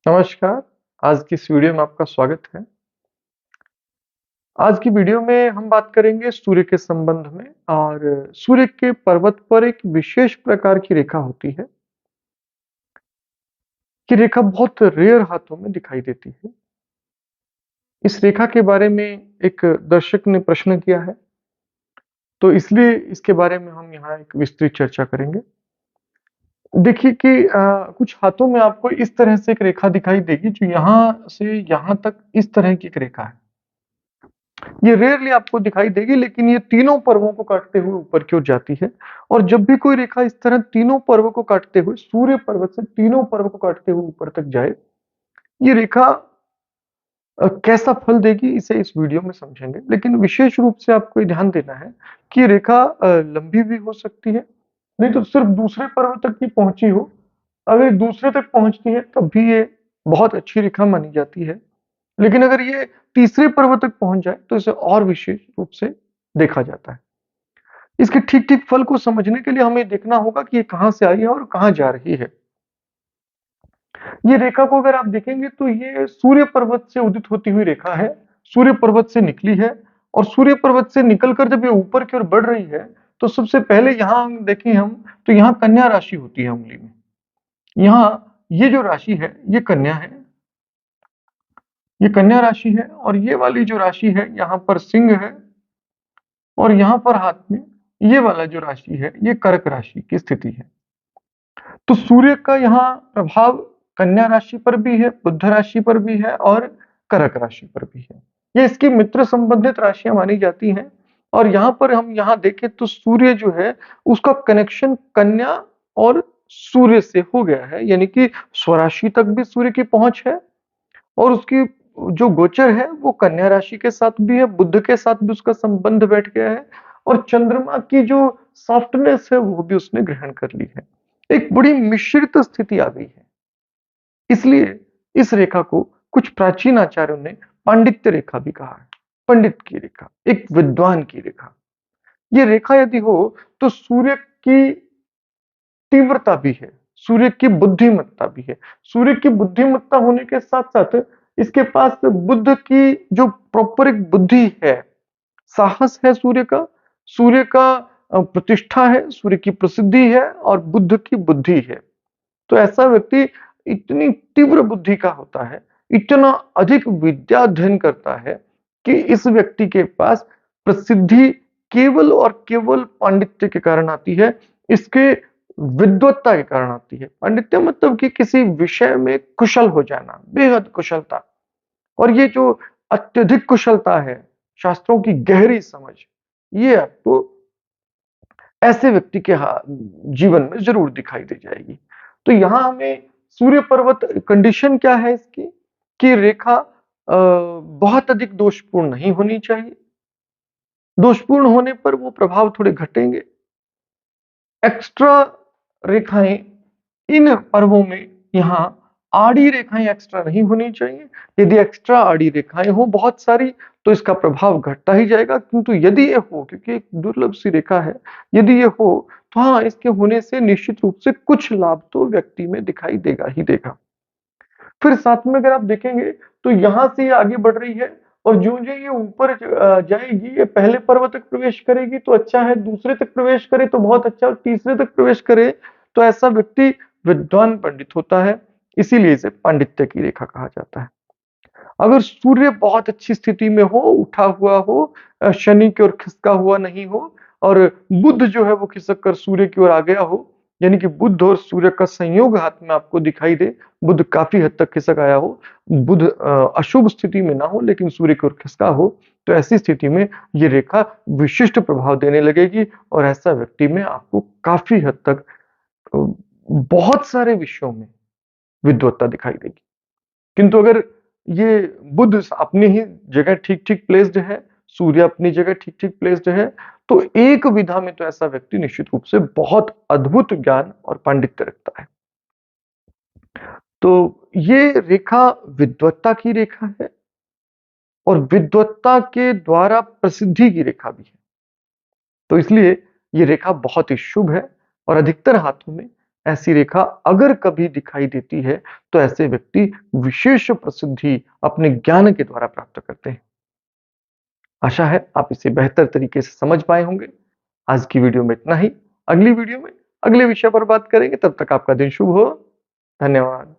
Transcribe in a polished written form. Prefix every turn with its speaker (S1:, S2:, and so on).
S1: नमस्कार, आज की इस वीडियो में आपका स्वागत है। आज की वीडियो में हम बात करेंगे सूर्य के संबंध में और सूर्य के पर्वत पर एक विशेष प्रकार की रेखा होती है। ये रेखा बहुत रेयर हाथों में दिखाई देती है। इस रेखा के बारे में एक दर्शक ने प्रश्न किया है, तो इसलिए इसके बारे में हम यहाँ एक विस्तृत चर्चा करेंगे। देखिए कि कुछ हाथों में आपको इस तरह से एक रेखा दिखाई देगी जो यहाँ से यहाँ तक इस तरह की एक रेखा है। ये रेयरली आपको दिखाई देगी, लेकिन ये तीनों पर्वों को काटते हुए ऊपर की ओर जाती है। और जब भी कोई रेखा इस तरह तीनों पर्वों को काटते हुए सूर्य पर्वत से तीनों पर्व को काटते हुए ऊपर तक जाए, ये रेखा कैसा फल देगी इसे इस वीडियो में समझेंगे। लेकिन विशेष रूप से आपको ये ध्यान देना है कि ये रेखा लंबी भी हो सकती है, नहीं तो सिर्फ दूसरे पर्व तक ही पहुंची हो। अगर दूसरे तक पहुंचती है तब भी ये बहुत अच्छी रेखा मानी जाती है। लेकिन अगर ये तीसरे पर्व तक पहुंच जाए तो इसे और विशेष रूप से देखा जाता है। इसके ठीक-ठीक फल को समझने के लिए हमें देखना होगा कि ये कहाँ से आई है और कहाँ जा रही है। ये रेखा को अगर आप देखेंगे तो ये सूर्य पर्वत से उदित होती हुई रेखा है। सूर्य पर्वत से निकली है और सूर्य पर्वत से निकलकर जब ये ऊपर की ओर बढ़ रही है, तो सबसे पहले यहाँ देखें हम, तो यहाँ कन्या राशि होती है उंगली में। यहाँ ये जो राशि है, ये कन्या है। ये कन्या राशि है और ये वाली जो राशि है यहाँ पर सिंह है और यहाँ पर हाथ में ये वाला जो राशि है ये कर्क राशि की स्थिति है। तो सूर्य का यहाँ प्रभाव कन्या राशि पर भी है, बुध राशि पर भी है और कर्क राशि पर भी है। ये इसकी मित्र संबंधित राशियां मानी जाती हैं। और यहाँ पर हम यहाँ देखें तो सूर्य जो है उसका कनेक्शन कन्या और सूर्य से हो गया है, यानी कि स्वराशि तक भी सूर्य की पहुंच है और उसकी जो गोचर है वो कन्या राशि के साथ भी है, बुध के साथ भी उसका संबंध बैठ गया है और चंद्रमा की जो सॉफ्टनेस है वो भी उसने ग्रहण कर ली है। एक बड़ी मिश्रित स्थिति आ गई है। इसलिए इस रेखा को कुछ प्राचीन आचार्यों ने पांडित्य रेखा भी कहा है। पंडित की रेखा, एक विद्वान की रेखा। ये रेखा यदि हो तो सूर्य की तीव्रता भी है, सूर्य की बुद्धिमत्ता भी है। सूर्य की बुद्धिमत्ता होने के साथ-साथ इसके पास बुध की जो प्रॉपर एक बुद्धि है, साहस है सूर्य का प्रतिष्ठा है, सूर्य की प्रसिद्धि है और बुध की बुद्धि है। तो ऐसा व्यक्ति इतनी तीव्र बुद्धि का होता है, इतना अधिक विद्या अध्ययन करता है कि इस व्यक्ति के पास प्रसिद्धि केवल और केवल पांडित्य के कारण आती है, इसके विद्वत्ता के कारण आती है। पांडित्य मतलब कि किसी विषय में कुशल हो जाना, बेहद कुशलता। और ये जो अत्यधिक कुशलता है, शास्त्रों की गहरी समझ, ये आपको ऐसे व्यक्ति के जीवन में जरूर दिखाई दे जाएगी। तो यहाँ हमें सूर्य पर्वत कंडीशन क्या है इसकी, कि रेखा बहुत अधिक दोषपूर्ण नहीं होनी चाहिए। दोषपूर्ण होने पर वो प्रभाव थोड़े घटेंगे। एक्स्ट्रा रेखाएं इन पर्वों में यहाँ आड़ी रेखाएं एक्स्ट्रा नहीं होनी चाहिए। यदि एक्स्ट्रा आड़ी रेखाएं हो बहुत सारी तो इसका प्रभाव घटता ही जाएगा, किंतु यदि ये हो, क्योंकि एक दुर्लभ सी रेखा है, यदि ये हो तो हाँ, इसके होने से निश्चित रूप से कुछ लाभ तो व्यक्ति में दिखाई देगा ही देगा। फिर साथ में अगर आप देखेंगे तो यहाँ से ये आगे बढ़ रही है और जो-जो ये ऊपर जाएगी, ये पहले पर्व तक प्रवेश करेगी तो अच्छा है, दूसरे तक प्रवेश करे तो बहुत अच्छा और तीसरे तक प्रवेश करे तो ऐसा व्यक्ति विद्वान पंडित होता है। इसीलिए इसे पांडित्य की रेखा कहा जाता है। अगर सूर्य बहुत अच्छी स्थिति में हो, उठा हुआ हो, शनि की ओर खिसका हुआ नहीं हो और बुध जो है वो खिसक कर सूर्य की ओर आ गया हो, यानी कि बुध और सूर्य का संयोग हाथ में आपको दिखाई दे, बुध काफी हद तक खिसक आया हो, बुध अशुभ स्थिति में ना हो लेकिन सूर्य की ओर खिसका हो, तो ऐसी स्थिति में ये रेखा विशिष्ट प्रभाव देने लगेगी और ऐसा व्यक्ति में आपको काफी हद तक बहुत सारे विषयों में विद्वत्ता दिखाई देगी। किंतु अगर ये बुध अपनी ही जगह ठीक-ठीक प्लेस्ड है, सूर्य अपनी जगह ठीक-ठीक प्लेस्ड है, तो एक विधा में तो ऐसा व्यक्ति निश्चित रूप से बहुत अद्भुत ज्ञान और पांडित्य रखता है। तो ये रेखा विद्वत्ता की रेखा है और विद्वत्ता के द्वारा प्रसिद्धि की रेखा भी है। तो इसलिए ये रेखा बहुत ही शुभ है और अधिकतर हाथों में ऐसी रेखा अगर कभी दिखाई देती है, तो ऐसे व्यक्ति विशेष प्रसिद्धि अपने ज्ञान के द्वारा प्राप्त करते हैं। आशा है आप इसे बेहतर तरीके से समझ पाए होंगे। आज की वीडियो में इतना ही। अगली वीडियो में अगले विषय पर बात करेंगे। तब तक आपका दिन शुभ हो। धन्यवाद।